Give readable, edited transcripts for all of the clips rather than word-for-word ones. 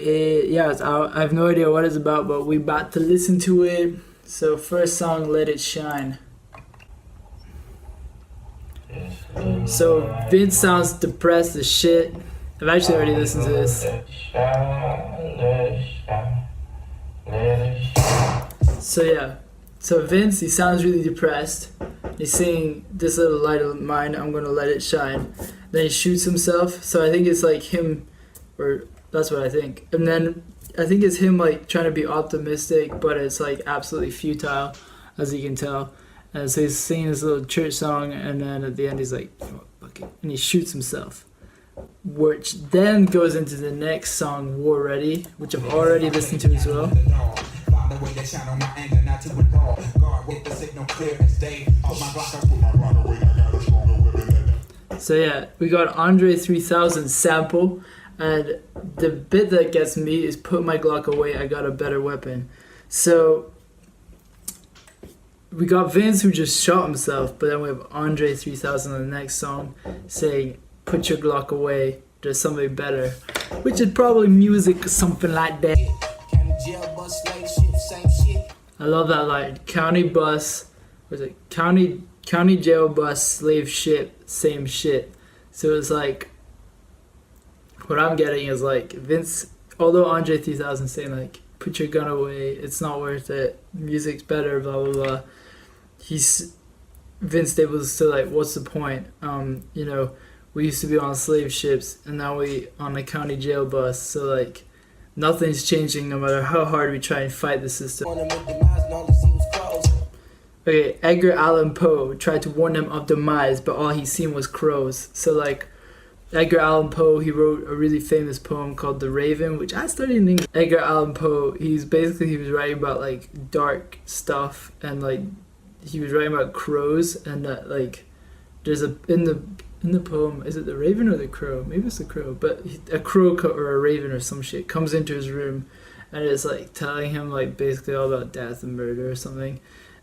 Yeah, it's out. I have no idea what it's about, but we about to listen to it. So first song, Let It Shine. So Vince sounds depressed as shit. I've actually already listened to this. So yeah, so Vince, he sounds really depressed. He's singing, "This little light of mine, I'm gonna let it shine." Then he shoots himself. So I think it's like him, or that's what I think. And then I think it's him like trying to be optimistic, but it's like absolutely futile, as you can tell. And so he's singing this little church song, and then at the end he's like, "Oh, fuck it," and he shoots himself. Which then goes into the next song, War Ready, which I've already listened to as well. So yeah, we got Andre 3000 sample, and the bit that gets me is "Put my Glock away, I got a better weapon." So we got Vince who just shot himself, but then we have Andre 3000 on the next song saying, "Put your Glock away, there's something better," which is probably music or something like that. I love that line. County bus, was it county jail bus, slave ship, same shit. So it's like, what I'm getting is like Vince, although Andre 3000 saying like, "Put your gun away, it's not worth it, music's better, blah blah blah," Vince Staples is still like, what's the point? You know, we used to be on slave ships and now we on a county jail bus, so like nothing's changing no matter how hard we try and fight the system. Okay, Edgar Allan Poe tried to warn them of demise, but all he seen was crows. So like Edgar Allan Poe, he wrote a really famous poem called The Raven, which I studied in English. Edgar Allan Poe, he was writing about like dark stuff, and like he was writing about crows, and like there's in the poem, is it the raven or the crow? Maybe it's the crow, but a crow or a raven or some shit comes into his room, and it's like telling him like basically all about death and murder or something.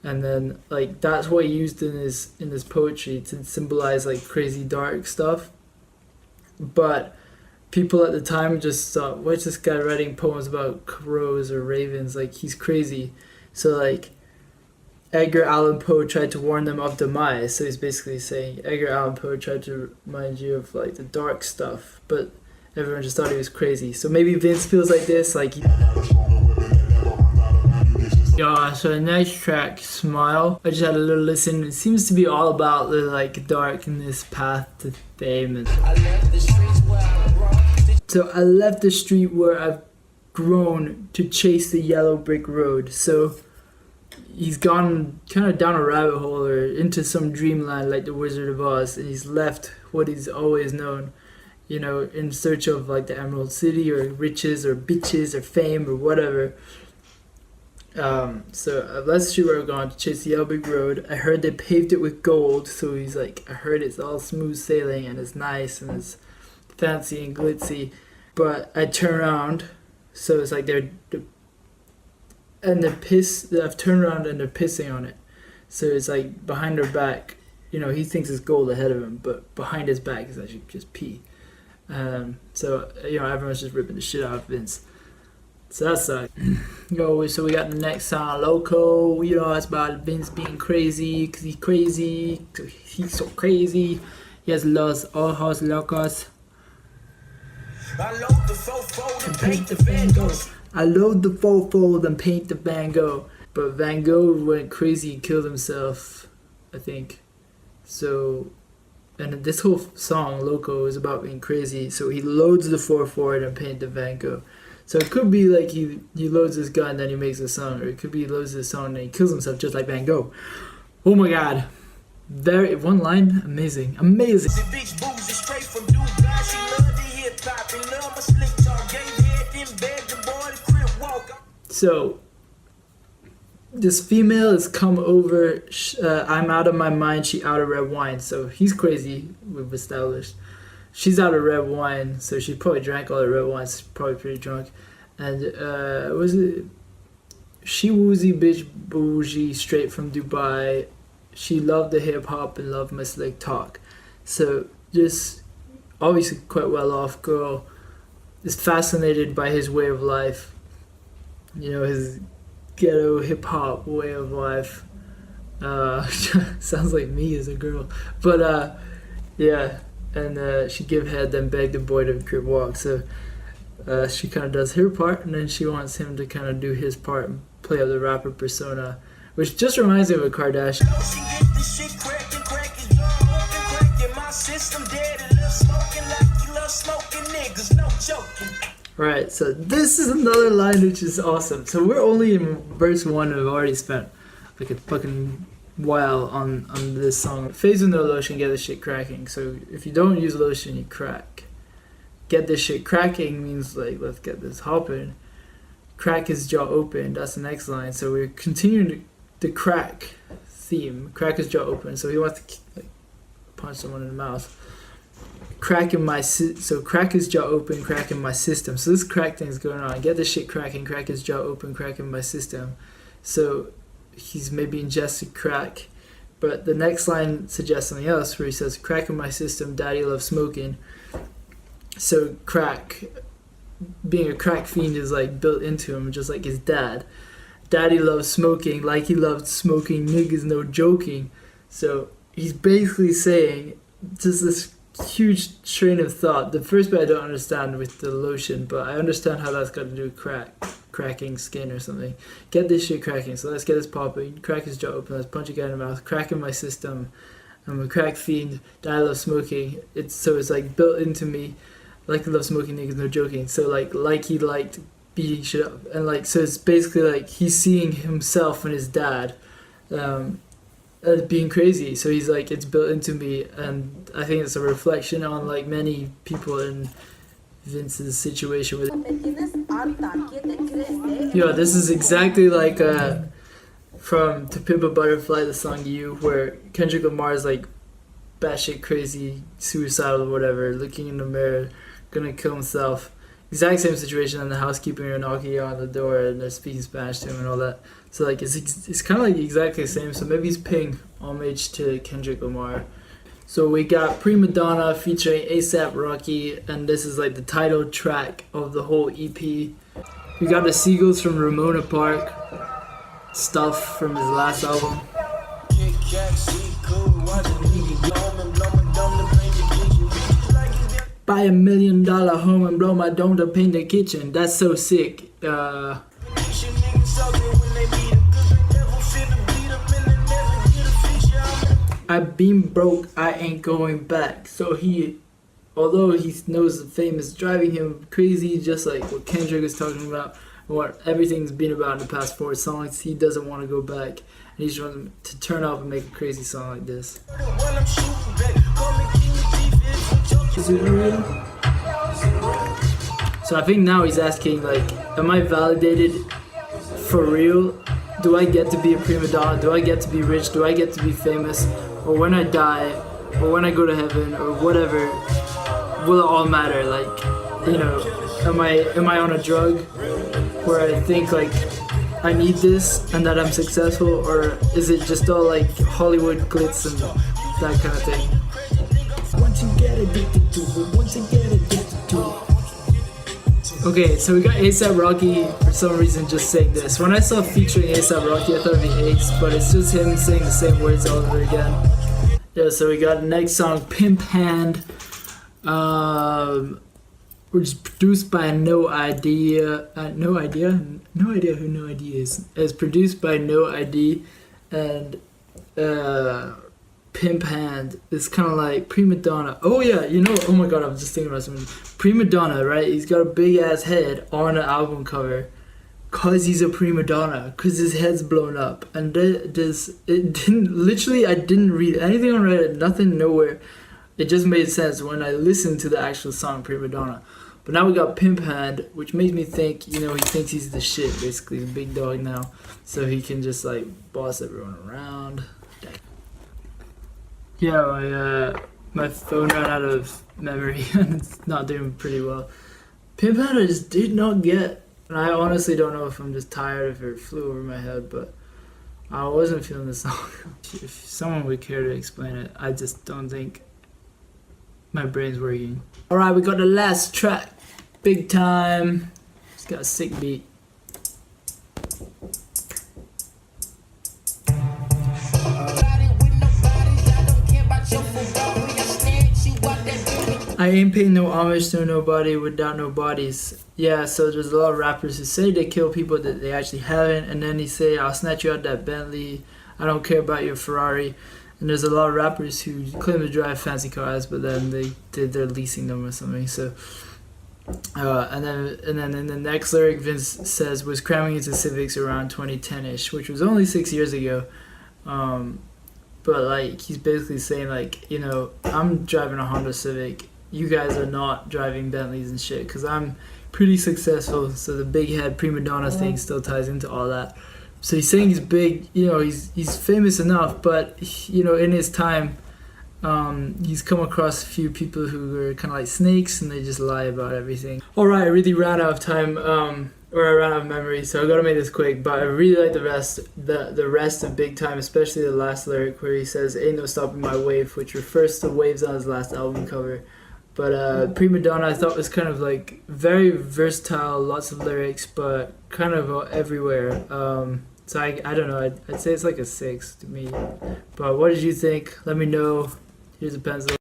And then like that's what he used in his poetry to symbolize like crazy dark stuff. But people at the time just thought, what's this guy writing poems about crows or ravens? Like, he's crazy. So like Edgar Allan Poe tried to warn them of demise. So he's basically saying Edgar Allan Poe tried to remind you of like the dark stuff, but everyone just thought he was crazy. So maybe Vince feels like this, like yeah, so the next track, Smile, I just had a little listen. It seems to be all about the like darkness path to fame. And so I left the street where I've grown to chase the yellow brick road. So he's gone kind of down a rabbit hole or into some dreamland like the Wizard of Oz, and he's left what he's always known, you know, in search of like the Emerald City or riches or bitches or fame or whatever. So I left the street where I've gone to chase the yellow brick road. I heard they paved it with gold, so he's like, I heard it's all smooth sailing and it's nice and it's fancy and glitzy. But I turn around, so it's like I've turned around and they're pissing on it. So it's like behind her back, you know, he thinks it's gold ahead of him, but behind his back is actually just pee. So, you know, everyone's just ripping the shit out of Vince. So that's like, so we got the next song, Loco. You know, it's about Vince being crazy, because he's crazy, he's so crazy. He has los ojos locos. I load the fofo and paint the Van Gogh. I load the fofo and paint the Van Gogh. But Van Gogh went crazy and killed himself, I think. So, and this whole song, Loco, is about being crazy. So he loads the 4 and paint the Van Gogh. So it could be like he loads his gun, then he makes a song, or it could be he loads his song and he kills himself just like Van Gogh. Oh my god. One line, amazing. So this female has come over, I'm out of my mind, she out of red wine. So he's crazy, we've established. She's out of red wine, so she probably drank all the red wine, so she's probably pretty drunk. And was it? She woozy bitch bougie straight from Dubai. She loved the hip hop and loved my slick talk. So just obviously quite well off girl. is fascinated by his way of life. You know, his ghetto hip hop way of life. Sounds like me as a girl, but yeah. And she give head, then beg the boy to crip walk. So she kind of does her part, and then she wants him to kind of do his part and play up the rapper persona, which just reminds me of a Kardashian. Right, so this is another line which is awesome. So we're only in verse 1 and we've already spent like a fucking while on this song. Phase with no lotion, get this shit cracking. So if you don't use lotion, you crack. Get this shit cracking means like, let's get this hopping. Crack his jaw open, that's the next line. So we're continuing the crack theme. Crack his jaw open, so he wants to like punch someone in the mouth. Crack his jaw open, crack in my system. So this crack thing is going on. Get this shit cracking, crack his jaw open, crack in my system. So he's maybe ingested crack, but the next line suggests something else where he says, crack in my system, daddy loves smoking. So crack, being a crack fiend is like built into him, just like his dad. Daddy loves smoking like he loved smoking niggas, no joking. So he's basically saying just this huge train of thought. The first bit I don't understand with the lotion, but I understand how that's got to do with cracking skin or something. Get this shit cracking, so let's get this popping. Crack his jaw open, let's punch a guy in the mouth. Crack in my system, I'm a crack fiend, I love smoking. It's like built into me, like I love smoking niggas, no joking. So like he liked beating shit up, and like, so it's basically like he's seeing himself and his dad as being crazy. So he's like, it's built into me, and I think it's a reflection on like many people in Vince's situation with yo, this is exactly like from To Pimp a Butterfly, the song You, where Kendrick Lamar is like batshit crazy, suicidal or whatever, looking in the mirror, gonna kill himself. Exact same situation, and the housekeeping are knocking on the door and they're speaking Spanish to him and all that. So like it's kind of like exactly the same. So maybe he's paying homage to Kendrick Lamar. So we got Prima Donna featuring A$AP Rocky, and this is like the title track of the whole EP. We got the Seagulls from Ramona Park, Stuff from his last album. Buy $1 million home and blow my dome to paint the kitchen. That's so sick. I've been broke, I ain't going back. So although he knows the fame is driving him crazy, just like what Kendrick is talking about, what everything's been about in the past 4 songs, he doesn't want to go back. And he's trying to turn off and make a crazy song like this. Is it real? So I think now he's asking, like, am I validated for real? Do I get to be a prima donna? Do I get to be rich? Do I get to be famous? Or when I die, or when I go to heaven, or whatever, will it all matter? Like, you know, am I on a drug where I think like I need this and that I'm successful, or is it just all like Hollywood glitz and that kind of thing? Once you get addicted to it, once you get addicted to it. Okay, so we got A$AP Rocky for some reason just saying this. When I saw featuring A$AP Rocky, I thought it'd be Ace, but it's just him saying the same words all over again. Yeah, so we got the next song, Pimp Hand, which is produced by No Idea. No idea who No Idea is. It's produced by No ID, and Pimp Hand is kind of like Prima Donna. Oh yeah, you know, oh my god, I was just thinking about something. Prima Donna, right? He's got a big ass head on an album cover, cause he's a prima donna, cause his head's blown up. And I didn't read anything on Reddit, nothing, nowhere. It just made sense when I listened to the actual song Prima Donna. But now we got Pimp Hand, which makes me think, you know, he thinks he's the shit, basically, the big dog now. So he can just like boss everyone around. Yeah, my phone ran out of memory and it's not doing pretty well. Pimp Hand I just did not get. And I honestly don't know if I'm just tired, if it flew over my head, but I wasn't feeling the song. If someone would care to explain it, I just don't think my brain's working. Alright, we got the last track. Big Time. It's got a sick beat. I ain't paying no homage to nobody without no bodies. Yeah, so there's a lot of rappers who say they kill people that they actually haven't, and then they say, I'll snatch you out that Bentley, I don't care about your Ferrari. And there's a lot of rappers who claim to drive fancy cars, but then they're leasing them or something. So, and then in the next lyric, Vince says, was cramming into Civics around 2010-ish, which was only 6 years ago. But like, he's basically saying like, you know, I'm driving a Honda Civic. You guys are not driving Bentleys and shit, because I'm pretty successful. So the big head Prima Donna thing still ties into all that. So he's saying he's big, you know, he's famous enough, but, you know, in his time, he's come across a few people who are kind of like snakes, and they just lie about everything. All right, I really ran out of time, or I ran out of memory, so I gotta make this quick. But I really like the rest of Big Time, especially the last lyric where he says, "Ain't no stopping my wave," which refers to waves on his last album cover. But Prima Donna I thought was kind of like very versatile, lots of lyrics, but kind of everywhere. So I don't know, I'd say it's like a 6 to me. But what did you think? Let me know. Here's a pencil.